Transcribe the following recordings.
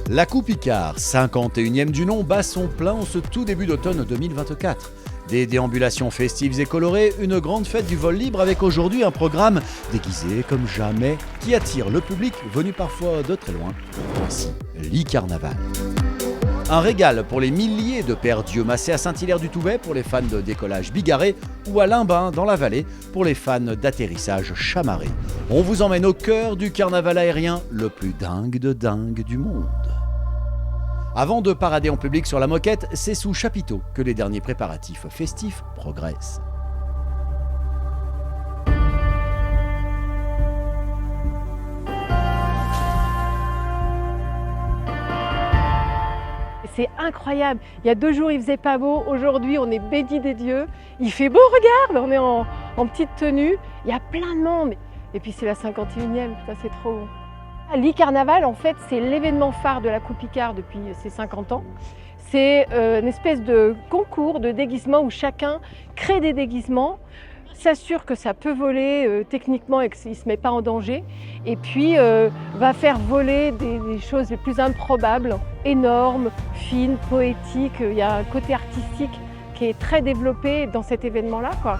La Coupe Icare, 51e du nom, bat son plein en ce tout début d'automne 2024. Des déambulations festives et colorées, une grande fête du vol libre avec aujourd'hui un programme déguisé comme jamais qui attire le public venu parfois de très loin. Voici l'Icarnaval. Un régal pour les milliers de pères Dieu massés à Saint-Hilaire-du-Touvet pour les fans de décollage bigarré ou à Limbin dans la vallée pour les fans d'atterrissage chamarré. On vous emmène au cœur du carnaval aérien le plus dingue de dingue du monde. Avant de parader en public sur la moquette, c'est sous chapiteau que les derniers préparatifs festifs progressent. C'est incroyable. Il y a 2 jours, il faisait pas beau. Aujourd'hui, on est béni des dieux. Il fait beau, regarde, on est en petite tenue. Il y a plein de monde. Et puis, c'est la 51e, ça c'est trop beau. L'Icarnaval, en fait, c'est l'événement phare de la Coupe Icare depuis ses 50 ans. C'est une espèce de concours de déguisement où chacun crée des déguisements, s'assure que ça peut voler techniquement et qu'il ne se met pas en danger, et puis va faire voler des choses les plus improbables, énormes, fines, poétiques. Il y a un côté artistique qui est très développé dans cet événement-là, quoi.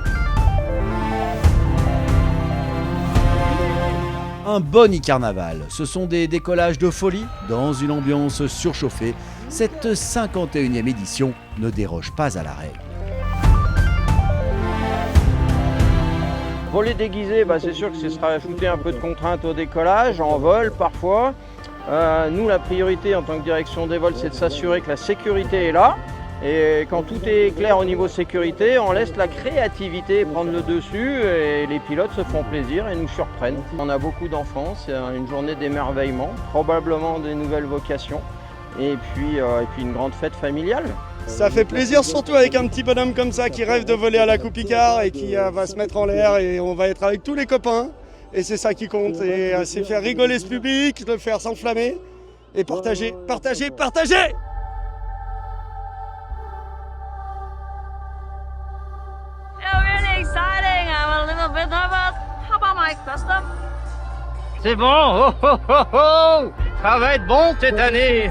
Un bon Icarnaval, ce sont des décollages de folie dans une ambiance surchauffée. Cette 51e édition ne déroge pas à la règle. Voler déguisé, c'est sûr que ce sera ajouter un peu de contrainte au décollage, en vol parfois. Nous, la priorité en tant que direction des vols, c'est de s'assurer que la sécurité est là. Et quand tout est clair au niveau sécurité, on laisse la créativité prendre le dessus et les pilotes se font plaisir et nous surprennent. On a beaucoup d'enfants, c'est une journée d'émerveillement, probablement des nouvelles vocations et puis une grande fête familiale. Ça fait plaisir, surtout avec un petit bonhomme comme ça qui rêve de voler à la Coupe Icare et qui va se mettre en l'air, et on va être avec tous les copains. Et c'est ça qui compte, et c'est faire rigoler ce public, le faire s'enflammer et partager, partager, partager! Really exciting. I'm a little bit nervous. How about my custom? C'est bon, oh, oh, oh, oh. Ça va être bon cette année.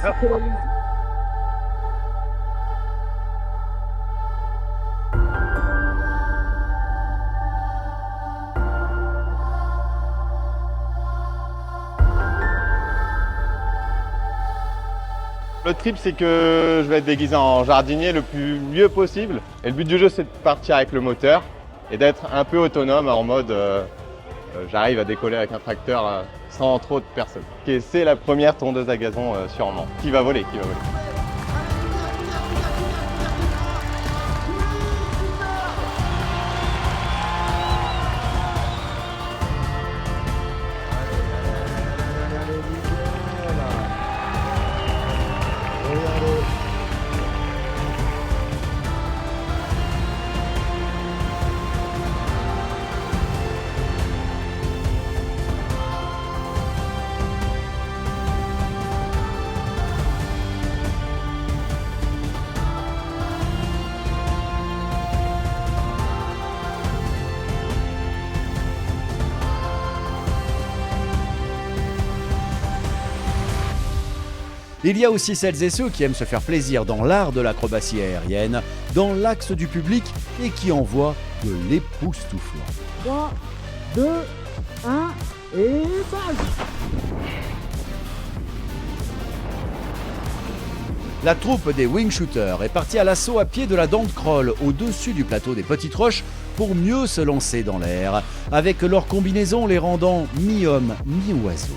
Le trip, c'est que je vais être déguisé en jardinier le plus mieux possible. Et le but du jeu, c'est de partir avec le moteur et d'être un peu autonome en mode j'arrive à décoller avec un tracteur sans trop de personnes. Et c'est la première tondeuse à gazon sûrement. Qui va voler, qui va voler. Il y a aussi celles et ceux qui aiment se faire plaisir dans l'art de l'acrobatie aérienne, dans l'axe du public et qui envoient de l'époustouflant. 3, 2, 1 et base! La troupe des wing shooters est partie à l'assaut à pied de la dent de Kroll au-dessus du plateau des Petites Roches pour mieux se lancer dans l'air, avec leur combinaison les rendant mi-homme, mi-oiseau.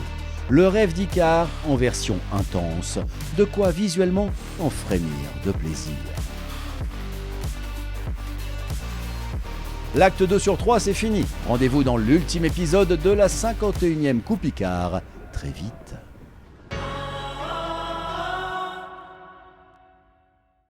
Le rêve d'Icare en version intense, de quoi visuellement en frémir de plaisir. L'acte 2 sur 3, c'est fini. Rendez-vous dans l'ultime épisode de la 51e Coupe Icare, très vite.